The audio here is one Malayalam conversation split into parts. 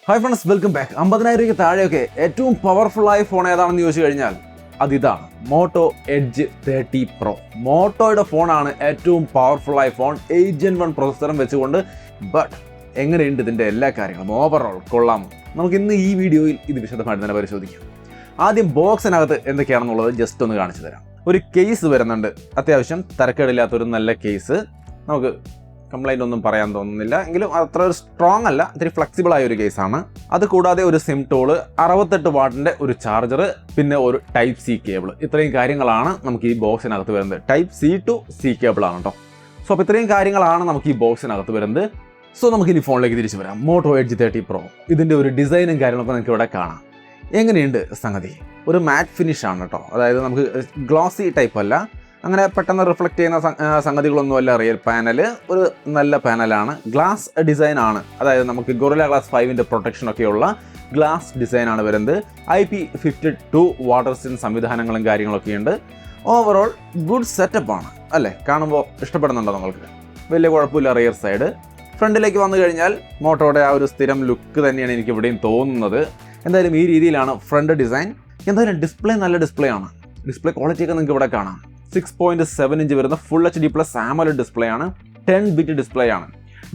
Hi friends, welcome back. 50,000 താഴെയൊക്കെ ഏറ്റവും പവർഫുൾ ആയ ഫോൺ ഏതാണെന്ന് ചോദിച്ചു കഴിഞ്ഞാൽ അതിതാണ് മോട്ടോ എഡ്ജ് 30 പ്രോ. മോട്ടോയുടെ ഫോണാണ് ഏറ്റവും പവർഫുൾ ആയ ഫോൺ, 8gen1 പ്രോസസ്സറും വെച്ചുകൊണ്ട്. ബട്ട് എങ്ങനെയുണ്ട് ഇതിൻ്റെ എല്ലാ കാര്യങ്ങളും? ഓവറോൾ കൊള്ളാമോ? നമുക്ക് ഇന്ന് ഈ വീഡിയോയിൽ ഇത് വിശദമായിട്ട് തന്നെ പരിശോധിക്കാം. ആദ്യം ബോക്സിനകത്ത് എന്തൊക്കെയാണെന്നുള്ളത് ജസ്റ്റ് ഒന്ന് കാണിച്ചു തരാം. ഒരു കേസ് വരുന്നുണ്ട്, അത്യാവശ്യം തരക്കേടില്ലാത്തൊരു നല്ല കേസ്. നമുക്ക് കംപ്ലൈൻ്റ് ഒന്നും പറയാൻ തോന്നുന്നില്ല, എങ്കിലും അത്ര ഒരു സ്ട്രോങ് അല്ല, ഇത്തിരി ഫ്ലെക്സിബിൾ ആയ ഒരു കേസാണ്. അത് കൂടാതെ ഒരു സിം ടൂള്, 68 വാട്ടിൻ്റെ ഒരു ചാർജർ, പിന്നെ ഒരു ടൈപ്പ് സി കേബിൾ. ഇത്രയും കാര്യങ്ങളാണ് നമുക്ക് ഈ ബോക്സിനകത്ത് വരുന്നത്. ടൈപ്പ് സി ടു സി കേബിളാണ് കേട്ടോ. സോ അപ്പോൾ ഇത്രയും കാര്യങ്ങളാണ് നമുക്ക് ഈ ബോക്സിനകത്ത് വരുന്നത്. സോ നമുക്ക് ഇനി ഫോണിലേക്ക് തിരിച്ചു വരാം. Moto Edge 30 Pro. ഇതിൻ്റെ ഒരു ഡിസൈനും കാര്യങ്ങളൊക്കെ നിങ്ങൾക്ക് ഇവിടെ കാണാം. എങ്ങനെയുണ്ട് സംഗതി? ഒരു മാറ്റ് ഫിനിഷ് ആണ് കേട്ടോ. അതായത് നമുക്ക് ഗ്ലോസി ടൈപ്പ് അല്ല, അങ്ങനെ പെട്ടെന്ന് റിഫ്ലക്റ്റ് ചെയ്യുന്ന സംഗതികളൊന്നുമല്ല. റിയൽ പാനൽ ഒരു നല്ല പാനലാണ്, ഗ്ലാസ് ഡിസൈൻ ആണ്. അതായത് നമുക്ക് ഗൊറില്ല ഗ്ലാസ് 5ൻ്റെ പ്രൊട്ടക്ഷനൊക്കെയുള്ള ഗ്ലാസ് ഡിസൈനാണ് വരുന്നത്. IP52 വാട്ടർ സ്റ്റിൻ സംവിധാനങ്ങളും കാര്യങ്ങളൊക്കെ ഉണ്ട്. ഓവറോൾ ഗുഡ് സെറ്റപ്പാണ് അല്ലേ? കാണുമ്പോൾ ഇഷ്ടപ്പെടുന്നുണ്ടോ നിങ്ങൾക്ക്? വലിയ കുഴപ്പമില്ല. Rear side. ഫ്രണ്ടിലേക്ക് വന്നു കഴിഞ്ഞാൽ മോട്ടോയുടെ ആ ഒരു സ്ഥിരം ലുക്ക് തന്നെയാണ് എനിക്ക് ഇവിടെയും തോന്നുന്നത്. എന്തായാലും ഈ രീതിയിലാണ് ഫ്രണ്ട് ഡിസൈൻ. എന്തായാലും ഡിസ്പ്ലേ നല്ല ഡിസ്പ്ലേ ആണ്. ഡിസ്പ്ലേ ക്വാളിറ്റിയൊക്കെ നിങ്ങൾക്ക് ഇവിടെ കാണാം. 6.7 ഇഞ്ച് വരുന്ന full HD plus AMOLED display ആണ്. 10 ബിറ്റ് ഡിസ്പ്ലേ ആണ്.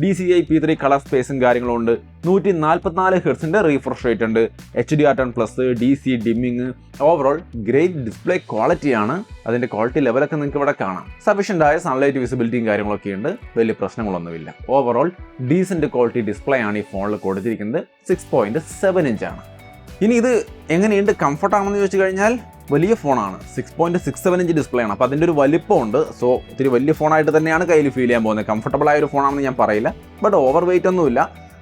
DCI P3 കളർ സ്പേസും കാര്യങ്ങളും ഉണ്ട്. 144 ഹെർട്സിൻ്റെ റീഫ്രഷ് റേറ്റ് ഉണ്ട്. HDR10+, DC dimming. Overall great display ക്വാളിറ്റിയാണ്. അതിൻ്റെ ക്വാളിറ്റി ലെവലൊക്കെ നിങ്ങൾക്ക് ഇവിടെ കാണാം. സഫീഷ്യൻ്റ് ആയ സൺലൈറ്റ് വിസിബിലിറ്റിയും കാര്യങ്ങളൊക്കെ ഉണ്ട്. വലിയ പ്രശ്നങ്ങളൊന്നുമില്ല. ഓവറോൾ ഡീസൻറ്റ് ക്വാളിറ്റി ഡിസ്പ്ലേ ആണ് ഈ ഫോണിൽ കൊടുത്തിരിക്കുന്നത്. 6.7 ഇഞ്ചാണ്. ഇനി ഇത് എങ്ങനെയുണ്ട്, കംഫർട്ടാണെന്ന് ചോദിച്ചു കഴിഞ്ഞാൽ വലിയ ഫോണാണ്. 6.67 ഇഞ്ച് ഡിസ്പ്ലേ ആണ്. അപ്പോൾ അതിൻ്റെ ഒരു വലിപ്പമുണ്ട്. സോ ഒത്തിരി വലിയ ഫോണായിട്ട് തന്നെയാണ് കയ്യിൽ ഫീൽ ചെയ്യാൻ പോകുന്നത്. കംഫർട്ടബിൾ ആയ ഒരു ഫോണാണെന്ന് ഞാൻ പറയില്ല. ബട്ട് ഓവർ വെയിറ്റ് ഒന്നുമില്ല.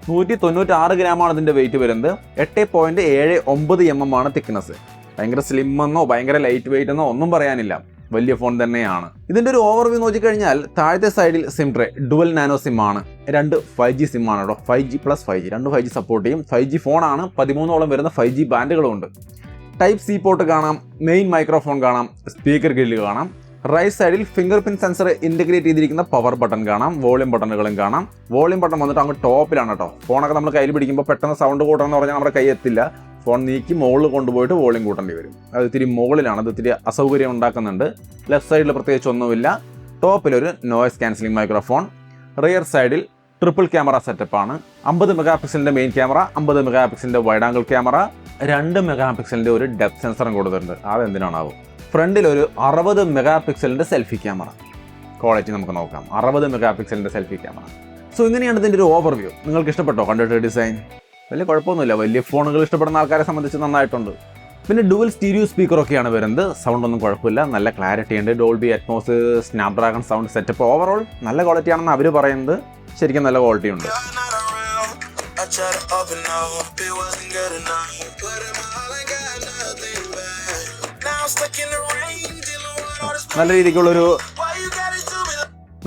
196 ഗ്രാമാണ് ഇതിൻ്റെ വെയിറ്റ് വരുന്നത്. 8.79 mm ആണ് തിക്നെസ്. ഭയങ്കര സ്ലിം എന്നോ ഭയങ്കര ലൈറ്റ് വെയിറ്റ് എന്നോ ഒന്നും പറയാനില്ല. വലിയ ഫോൺ തന്നെയാണ്. ഇതിൻ്റെ ഒരു ഓവർവ്യൂ നോക്കിക്കഴിഞ്ഞാൽ താഴത്തെ സൈഡിൽ SIM tray dual nano SIM ആണ്. 2 5G സിം ആണ് കേട്ടോ. 5G plus 5G, 2 5G support ചെയ്യും. 5G ഫോണാണ്. 13ഓളം വരുന്ന 5G ബാൻഡുകളും ഉണ്ട്. ടൈപ്പ് സി പോർട്ട് കാണാം, മെയിൻ മൈക്രോഫോൺ കാണാം, സ്പീക്കർ ഗ്രില്ല് കാണാം. റൈറ്റ് സൈഡിൽ ഫിംഗർ പ്രിന്റ് സെൻസർ ഇൻറ്റഗ്രേറ്റ് ചെയ്തിരിക്കുന്ന പവർ ബട്ടൺ കാണാം. വോളിയം ബട്ടണുകളും കാണാം. വോളിയം ബട്ടൺ വന്നിട്ട് അങ്ങ് ടോപ്പിലാണ് കേട്ടോ. ഫോണൊക്കെ നമ്മൾ കയ്യിൽ പിടിക്കുമ്പോൾ പെട്ടെന്ന് സൗണ്ട് കൂട്ടണമെന്ന് പറഞ്ഞാൽ നമ്മുടെ കൈ എത്തില്ല. ഫോൺ നീക്കി മുകളിൽ കൊണ്ടുപോയിട്ട് വോളിയം കൂട്ടേണ്ടി വരും. അത് ഇത്തിരി മുകളിലാണ്. അത് ഇത്തിരി അസൗകര്യം ഉണ്ടാക്കുന്നുണ്ട്. ലെഫ്റ്റ് സൈഡിൽ പ്രത്യേകിച്ച് ഒന്നുമില്ല. ടോപ്പിലൊരു നോയ്സ് ക്യാൻസലിംഗ് മൈക്രോഫോൺ. റിയർ സൈഡിൽ ട്രിപ്പിൾ ക്യാമറ സെറ്റപ്പാണ്. 50 മെഗാ പിക്സലിൻ്റെ മെയിൻ ക്യാമറ, 50 മെഗാ പിക്സലിൻ്റെ വൈഡ് ആംഗിൾ ക്യാമറ, 2 മെഗാ പിക്സലിൻ്റെ ഒരു ഡെപ്ത് സെൻസറും കൊടുത്തിട്ടുണ്ട്. അതെന്തിനാണാവും. ഫ്രണ്ടിൽ ഒരു 60 മെഗാ പിക്സലിൻ്റെ സെൽഫി ക്യാമറ. ക്വാളിറ്റി നമുക്ക് നോക്കാം. 60 മെഗാ പിക്സലിൻ്റെ സെൽഫി ക്യാമറ. സോ ഇങ്ങനെയാണ് ഇതിൻ്റെ ഒരു ഓവർവ്യൂ. നിങ്ങൾക്ക് ഇഷ്ടപ്പെട്ടോ കണ്ടിട്ട് ഡിസൈൻ? വലിയ കുഴപ്പമൊന്നുമില്ല. വലിയ ഫോണുകൾ ഇഷ്ടപ്പെടുന്ന ആൾക്കാരെ സംബന്ധിച്ച് നന്നായിട്ടുണ്ട്. പിന്നെ ഡുവൽ സ്റ്റീരിയോ സ്പീക്കറൊക്കെയാണ് വരുന്നത്. സൗണ്ട് ഒന്നും കുഴപ്പമില്ല. നല്ല ക്ലാരിറ്റി ഉണ്ട്. Dolby Atmos, Snapdragon sound setup. Overall നല്ല ക്വാളിറ്റിയാണെന്ന് അവർ പറയുന്നത്. ശരിക്കും നല്ല ക്വാളിറ്റി ഉണ്ട്.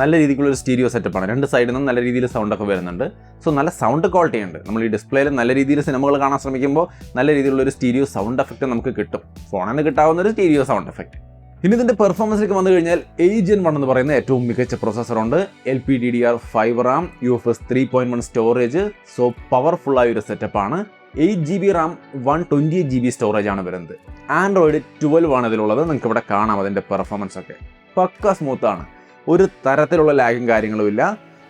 നല്ല രീതിക്കുള്ളൊരു സ്റ്റീരിയോ സെറ്റപ്പാണ്. 2 സൈഡിൽ നിന്നും നല്ല രീതിയിൽ സൗണ്ടൊക്കെ വരുന്നുണ്ട്. സോ നല്ല സൗണ്ട് ക്വാളിറ്റി ഉണ്ട്. നമ്മൾ ഈ ഡിസ്പ്ലേയിൽ നല്ല രീതിയിൽ സിനിമകൾ കാണാൻ ശ്രമിക്കുമ്പോൾ നല്ല രീതിയിലുള്ളൊരു സ്റ്റീരിയോ സൗണ്ട് എഫക്റ്റ് നമുക്ക് കിട്ടും. ഫോണിന് കിട്ടാവുന്ന ഒരു സ്റ്റീരിയോ സൗണ്ട് എഫക്റ്റ്. ഇനി ഇതിൻ്റെ പെർഫോമൻസിലേക്ക് വന്നു കഴിഞ്ഞാൽ 8gen1 എന്ന് പറയുന്ന ഏറ്റവും മികച്ച പ്രൊസസ്സറുണ്ട്. LPDDR5 RAM, UFS 3.1 storage. So powerful ആയ ഒരു സെറ്റപ്പാണ്. 8GB RAM, 128GB സ്റ്റോറേജ് ആണ് വരുന്നത്. ആൻഡ്രോയിഡ് 12 ആണ് ഇതിലുള്ളത്. നിങ്ങൾക്ക് ഇവിടെ കാണാം അതിൻ്റെ പെർഫോമൻസ് ഒക്കെ. പക്ക സ്മൂത്താണ്. ഒരു തരത്തിലുള്ള ലാഗും കാര്യങ്ങളും ഇല്ല.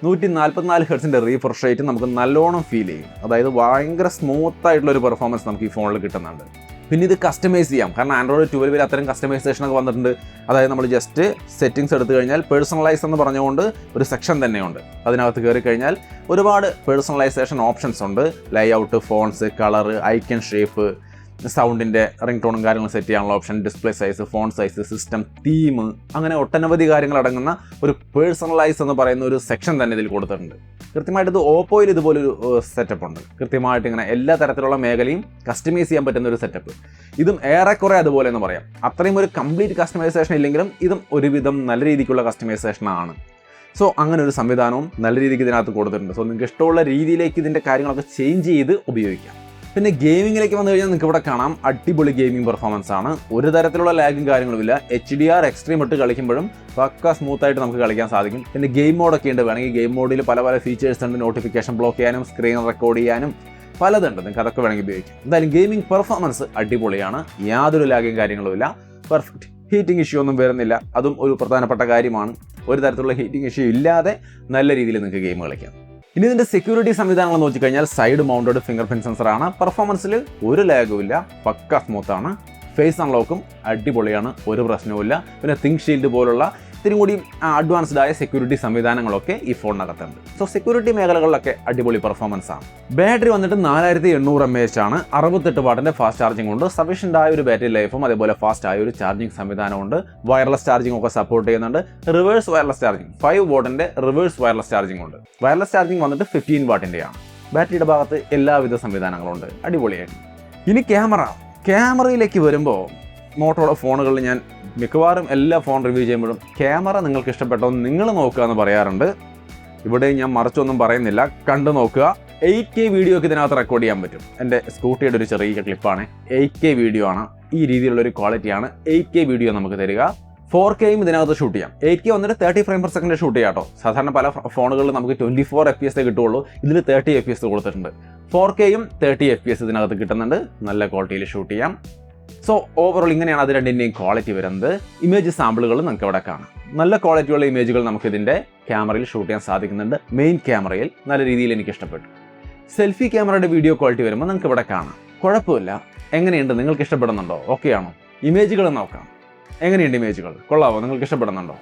144 ഹെർട്സിൻ്റെ റീഫ്രഷ് റേറ്റ് നമുക്ക് നല്ലോണം ഫീൽ ചെയ്യും. അതായത് ഭയങ്കര സ്മൂത്തായിട്ടുള്ളൊരു പെർഫോമൻസ് നമുക്ക് ഈ ഫോണിൽ കിട്ടുന്നുണ്ട്. പിന്നെ ഇത് കസ്റ്റമൈസ് ചെയ്യാം. കാരണം ആൻഡ്രോയിഡ് 12 അത്തരം കസ്റ്റമൈസേഷനൊക്കെ വന്നിട്ടുണ്ട്. അതായത് നമ്മൾ ജസ്റ്റ് സെറ്റിങ്സ് എടുത്തു കഴിഞ്ഞാൽ പേഴ്സണലൈസ് എന്ന് പറഞ്ഞുകൊണ്ട് ഒരു സെക്ഷൻ തന്നെയുണ്ട്. അതിനകത്ത് കയറി കഴിഞ്ഞാൽ ഒരുപാട് പേഴ്സണലൈസേഷൻ ഓപ്ഷൻസ് ഉണ്ട്. Layout, fonts, colour, icon shape, സൗണ്ടിൻ്റെ റിംഗ് ടോണും കാര്യങ്ങളും സെറ്റ് ചെയ്യാനുള്ള option, display size, font size, system, theme, അങ്ങനെ ഒട്ടനവധി കാര്യങ്ങൾ അടങ്ങുന്ന ഒരു പേഴ്സണലൈസ് എന്ന് പറയുന്ന ഒരു സെക്ഷൻ തന്നെ ഇതിൽ കൊടുത്തിട്ടുണ്ട്. കൃത്യമായിട്ട് ഇത് ഓപ്പോയിൽ ഇതുപോലൊരു സെറ്റപ്പ് ഉണ്ട്. കൃത്യമായിട്ട് ഇങ്ങനെ എല്ലാ തരത്തിലുള്ള മേഖലയും കസ്റ്റമൈസ് ചെയ്യാൻ പറ്റുന്ന ഒരു സെറ്റപ്പ്. ഇതും ഏറെക്കുറെ അതുപോലെ എന്ന് പറയാം. അത്രയും ഒരു കംപ്ലീറ്റ് കസ്റ്റമൈസേഷൻ ഇല്ലെങ്കിലും ഇതും ഒരുവിധം നല്ല രീതിക്കുള്ള കസ്റ്റമൈസേഷനാണ്. സോ അങ്ങനെ ഒരു സംവിധാനവും നല്ല രീതിക്ക് ഇതിനകത്ത് കൊടുത്തിട്ടുണ്ട്. സോ നിങ്ങൾക്ക് ഇഷ്ടമുള്ള രീതിയിലേക്ക് ഇതിൻ്റെ കാര്യങ്ങളൊക്കെ ചേഞ്ച് ചെയ്ത് ഉപയോഗിക്കാം. പിന്നെ ഗെയിമിങ്ങിലേക്ക് വന്നു കഴിഞ്ഞാൽ നിങ്ങൾക്ക് ഇവിടെ കാണാം അടിപൊളി ഗെയിമിംഗ് പെർഫോമൻസ് ആണ്. ഒരു തരത്തിലുള്ള ലാഗും കാര്യങ്ങളുമില്ല. HDR എക്സ്ട്രീം ഇട്ട് കളിക്കുമ്പോഴും പക്ക സ്മൂത്തായിട്ട് നമുക്ക് കളിക്കാൻ സാധിക്കും. പിന്നെ ഗെയിം മോഡൊക്കെ ഉണ്ട്. വേണമെങ്കിൽ ഗെയിം മോഡിൽ പല ഫീച്ചേഴ്സ് ഉണ്ട്. നോട്ടിഫിക്കേഷൻ ബ്ലോക്ക് ചെയ്യാനും, സ്ക്രീൻ റെക്കോർഡ് ചെയ്യാനും പലതുണ്ട്, നിങ്ങൾക്ക് അതൊക്കെ വേണമെങ്കിൽ ഉപയോഗിക്കാം. എന്തായാലും ഗെയിമിംഗ് പെർഫോമൻസ് അടിപൊളിയാണ്, യാതൊരു ലാഗും കാര്യങ്ങളുമില്ല, പെർഫെക്റ്റ്. ഹീറ്റിംഗ് ഇഷ്യൂ ഒന്നും വരുന്നില്ല, അതും ഒരു പ്രധാനപ്പെട്ട കാര്യമാണ്. ഒരു തരത്തിലുള്ള ഹീറ്റിംഗ് ഇഷ്യൂ ഇല്ലാതെ നല്ല രീതിയിൽ നിങ്ങൾക്ക് ഗെയിം കളിക്കാം. ഇനി ഇതിൻ്റെ സെക്യൂരിറ്റി സംവിധാനങ്ങൾ നോക്കിക്കഴിഞ്ഞാൽ സൈഡ് മൗണ്ടഡ് ഫിംഗർ പ്രിന്റ് സെൻസറാണ്. പെർഫോമൻസിൽ ഒരു ലാഗും ഇല്ല, പക്ക സ്മൂത്താണ്. ഫേസ് അൺലോക്കും അടിപൊളിയാണ്, ഒരു പ്രശ്നവുമില്ല. പിന്നെ തിങ്ക് ഷീൽഡ് പോലുള്ള ഇത്തിരി കൂടി അഡ്വാൻസ്ഡ് ആയ സെക്യൂരിറ്റി സംവിധാനങ്ങളൊക്കെ ഈ ഫോണിനകത്തുണ്ട്. സോ സെക്യൂരിറ്റി മേഖലകളിലൊക്കെ അടിപൊളി പെർഫോമൻസ് ആണ്. ബാറ്ററി വന്നിട്ട് 4800 mAh ആണ്. 68 വാട്ടിന്റെ ഫാസ്റ്റ് ചാർജിംഗ് ഉണ്ട്. സഫീഷ്യൻ്റ് ആയ ഒരു ബാറ്ററി ലൈഫും അതേപോലെ ഫാസ്റ്റ് ആയ ഒരു ചാർജിംഗ് സംവിധാനമുണ്ട്. വയർലെസ് ചാർജിംഗ് ഒക്കെ സപ്പോർട്ട് ചെയ്യുന്നുണ്ട്. റിവേഴ്സ് വയർലെസ് ചാർജിംഗ് 5 വാട്ടിന്റെ റിവേഴ്സ് വയർലെസ് ചാർജിംഗ് ഉണ്ട്. വയർലെസ് ചാർജിംഗ് വന്നിട്ട് 15 വാട്ടിന്റെയാണ്. ബാറ്ററിയുടെ ഭാഗത്ത് എല്ലാവിധ സംവിധാനങ്ങളും ഉണ്ട്, അടിപൊളിയായിട്ട്. ഇനി ക്യാമറയിലേക്ക് വരുമ്പോൾ മോട്ടോയുടെ ഫോണുകളിൽ ഞാൻ മിക്കവാറും എല്ലാ ഫോൺ റിവ്യൂ ചെയ്യുമ്പോഴും ക്യാമറ നിങ്ങൾക്ക് ഇഷ്ടപ്പെട്ടോ നിങ്ങൾ നോക്കുക എന്ന് പറയാറുണ്ട്. ഇവിടെ ഞാൻ മറിച്ചൊന്നും പറയുന്നില്ല, കണ്ടു നോക്കുക. 8K വീഡിയോ ഒക്കെ ഇതിനകത്ത് റെക്കോർഡ് ചെയ്യാൻ പറ്റും. എൻ്റെ സ്കൂട്ടിയുടെ ഒരു ചെറിയ ക്ലിപ്പാണ്, 8K വീഡിയോ ആണ്. ഈ രീതിയിലുള്ളൊരു ക്വാളിറ്റിയാണ് 8K വീഡിയോ നമുക്ക് തരിക. 4Kയും ഇതിനകത്ത് ഷൂട്ട് ചെയ്യാം. 8K വന്നിട്ട് 30 ഫ്രെയിം പെർ സെക്കൻഡ് ഷൂട്ട് ചെയ്യാം കേട്ടോ. സാധാരണ പല ഫോണുകളിൽ നമുക്ക് 24 FPS കിട്ടുള്ളൂ, ഇതിൽ 30 FPS കൊടുത്തിട്ടുണ്ട്. 4Kയും 30 FPS ഇതിനകത്ത് കിട്ടുന്നുണ്ട്, നല്ല ക്വാളിറ്റിയിൽ ഷൂട്ട് ചെയ്യാം. സോ ഓവറോൾ ഇങ്ങനെയാണ് അത് രണ്ടിൻ്റെയും ക്വാളിറ്റി വരുന്നത്. ഇമേജ് സാമ്പിളുകൾ നമുക്ക് ഇവിടെ കാണാം. നല്ല ക്വാളിറ്റിയുള്ള ഇമേജുകൾ നമുക്ക് ഇതിൻ്റെ ക്യാമറയിൽ ഷൂട്ട് ചെയ്യാൻ സാധിക്കുന്നുണ്ട്. മെയിൻ ക്യാമറയിൽ നല്ല രീതിയിൽ എനിക്ക് ഇഷ്ടപ്പെട്ടു. സെൽഫി ക്യാമറയുടെ വീഡിയോ ക്വാളിറ്റി വരുമ്പോൾ നമുക്ക് ഇവിടെ കാണാം. കുഴപ്പമില്ല. എങ്ങനെയുണ്ട്, നിങ്ങൾക്ക് ഇഷ്ടപ്പെടുന്നുണ്ടോ? ഓക്കെ ആണോ? ഇമേജുകൾ നോക്കാം. എങ്ങനെയുണ്ട് ഇമേജുകൾ? കൊള്ളാമോ? നിങ്ങൾക്ക് ഇഷ്ടപ്പെടുന്നുണ്ടോ?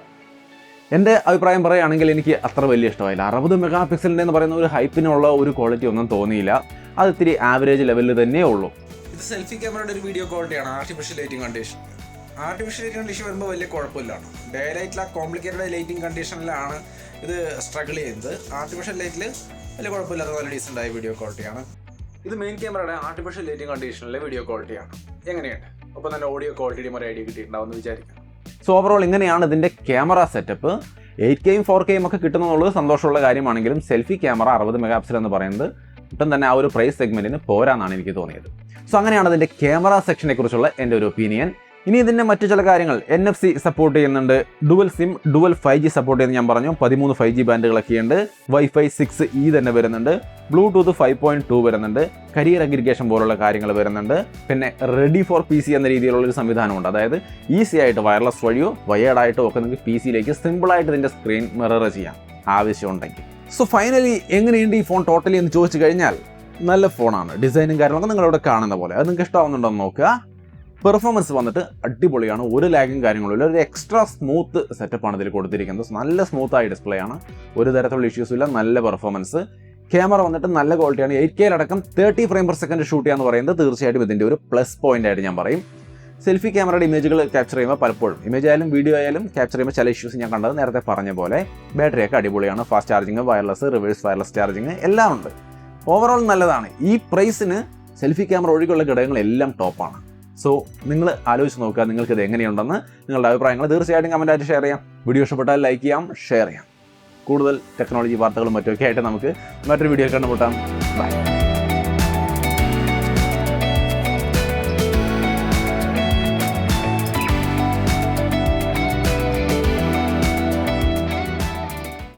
എൻ്റെ അഭിപ്രായം പറയുകയാണെങ്കിൽ എനിക്ക് അത്ര വലിയ ഇഷ്ടമായില്ല. 60 മെഗാപിക്സലിൻ്റെ എന്ന് പറയുന്ന ഒരു ഹൈപ്പിനുള്ള ഒരു ക്വാളിറ്റി ഒന്നും തോന്നിയില്ല. അത് ഇത്തിരി ആവറേജ് ലെവലിൽ തന്നെയേ ഉള്ളൂ. ഇത് സെൽഫി ക്യാമറയുടെ ഒരു വീഡിയോ ക്വാളിറ്റിയാണ്. ആർട്ടിഫിഷ്യൽ ലൈറ്റിംഗ് കണ്ടീഷൻ വരുമ്പോൾ വലിയ കുഴപ്പമില്ല. ഡേ ലൈറ്റിൽ ആ കോംപ്ലിക്കേറ്റഡ് ലൈറ്റിംഗ് കണ്ടീഷനിലാണ് ഇത് സ്ട്രഗിൾ ചെയ്യുന്നത്. ആർട്ടിഫിഷ്യൽ ലൈറ്റിൽ വലിയ കുഴപ്പമില്ലാത്ത നല്ല ഡീസൻ്റ് ആയ വീഡിയോ ക്വാളിറ്റിയാണ്. ഇത് മെയിൻ ക്യാമറയുടെ ആർട്ടിഫിഷ്യൽ ലൈറ്റിംഗ് കണ്ടീഷനിലെ വീഡിയോ ക്വാളിറ്റിയാണ്. എങ്ങനെയുണ്ട്? അപ്പോൾ നല്ല ഓഡിയോ ക്വാളിറ്റിയും ഒരു ഐഡിയ കിട്ടിയിട്ടുണ്ടാവുമെന്ന് വിചാരിക്കാം. സോ ഓവറോൾ ഇങ്ങനെയാണ് ഇതിൻ്റെ ക്യാമറ സെറ്റപ്പ്. 8Kയും 4Kയും ഒക്കെ കിട്ടുന്നുള്ളത് സന്തോഷമുള്ള കാര്യമാണെങ്കിലും സെൽഫി ക്യാമറ 60 മെഗാപിക്സൽ എന്ന് പറയുന്നത് ഒട്ടും തന്നെ ആ ഒരു പ്രൈസ് സെഗ്മെൻറ്റിന് പോരാന്നാണ് എനിക്ക് തോന്നിയത്. സോ അങ്ങനെയാണ് ഇതിൻ്റെ ക്യാമറ സെക്ഷനെ കുറിച്ചുള്ള എൻ്റെ ഒരു ഒപ്പീനിയൻ. ഇനി ഇതിൻ്റെ മറ്റു ചില കാര്യങ്ങൾ, NFC സപ്പോർട്ട് ചെയ്യുന്നുണ്ട്, dual SIM, dual 5G support ചെയ്യുന്നത് ഞാൻ പറഞ്ഞു. 13 5G ബാൻഡുകളൊക്കെയുണ്ട്. Wi-Fi 6E തന്നെ വരുന്നുണ്ട്. ബ്ലൂടൂത്ത് 5.2 വരുന്നുണ്ട്. കരിയർ അഗ്രിഗേഷൻ പോലുള്ള കാര്യങ്ങൾ വരുന്നുണ്ട്. പിന്നെ റെഡി ഫോർ PC എന്ന രീതിയിലുള്ളൊരു സംവിധാനമുണ്ട്. അതായത് ഈസി ആയിട്ട് വയർലെസ് വഴിയോ വയേർഡായിട്ടോ ഒക്കെ നിങ്ങൾക്ക് PC-യിലേക്ക് സിമ്പിളായിട്ട് ഇതിൻ്റെ സ്ക്രീൻ മിറർ ചെയ്യാം ആവശ്യമുണ്ടെങ്കിൽ. സോ ഫൈനലി എങ്ങനെയുണ്ട് ഈ ഫോൺ ടോട്ടലി എന്ന് ചോദിച്ചു കഴിഞ്ഞാൽ നല്ല ഫോണാണ്. ഡിസൈനും കാര്യങ്ങളൊക്കെ നിങ്ങളിവിടെ കാണുന്ന പോലെ. അത് നിങ്ങൾക്ക് ഇഷ്ടമാവുന്നുണ്ടോ എന്ന് നോക്കുക. പെർഫോമൻസ് വന്നിട്ട് അടിപൊളിയാണ്, ഒരു ലാഗും കാര്യങ്ങളില്ല. ഒരു എക്സ്ട്രാ സ്മൂത്ത് സെറ്റപ്പാണ് ഇതിൽ കൊടുത്തിരിക്കുന്നത്. നല്ല സ്മൂത്തായ ഡിസ്പ്ലേ ആണ്, ഒരു തരത്തിലുള്ള ഇഷ്യൂസും ഇല്ല, നല്ല പെർഫോമൻസ്. ക്യാമറ വന്നിട്ട് നല്ല ക്വാളിറ്റിയാണ്. 8Kയിലടക്കം 30 ഫ്രെയിം പെർ സെക്കൻഡ് ഷൂട്ട് ചെയ്യാന്ന് പറയുന്നത് തീർച്ചയായിട്ടും ഇതിൻ്റെ ഒരു പ്ലസ് പോയിന്റ് ആയിട്ട് ഞാൻ പറയും. സെൽഫി ക്യാമറയുടെ ഇമേജുകൾ ക്യാപ്ചർ ചെയ്യുമ്പോൾ പലപ്പോഴും ഇമേജ് ആയാലും വീഡിയോ ആയാലും ക്യാപ്ചർ ചെയ്യുമ്പോൾ ചില ഇഷ്യൂസ് ഞാൻ കണ്ടത് നേരത്തെ പറഞ്ഞ പോലെ. ബാറ്ററിയൊക്കെ അടിപൊളിയാണ്, fast charging, wireless, reverse wireless charging എല്ലാം ഉണ്ട്. ഓവറോൾ നല്ലതാണ്. ഈ പ്രൈസിന് സെൽഫി ക്യാമറ ഒഴികെയുള്ള ഘടകങ്ങളെല്ലാം ടോപ്പാണ്. സോ നിങ്ങൾ ആലോചിച്ച് നോക്കുക നിങ്ങൾക്കിത് എങ്ങനെയുണ്ടെന്ന്. നിങ്ങളുടെ അഭിപ്രായങ്ങൾ തീർച്ചയായിട്ടും കമൻറ്റായിട്ട് ഷെയർ ചെയ്യാം. വീഡിയോ ഇഷ്ടപ്പെട്ടാൽ ലൈക്ക് ചെയ്യാം, ഷെയർ ചെയ്യാം. കൂടുതൽ ടെക്നോളജി വാർത്തകളും മറ്റുമൊക്കെ ആയിട്ട് നമുക്ക് മറ്റൊരു വീഡിയോ കണ്ടുമുട്ടാം. ബൈ.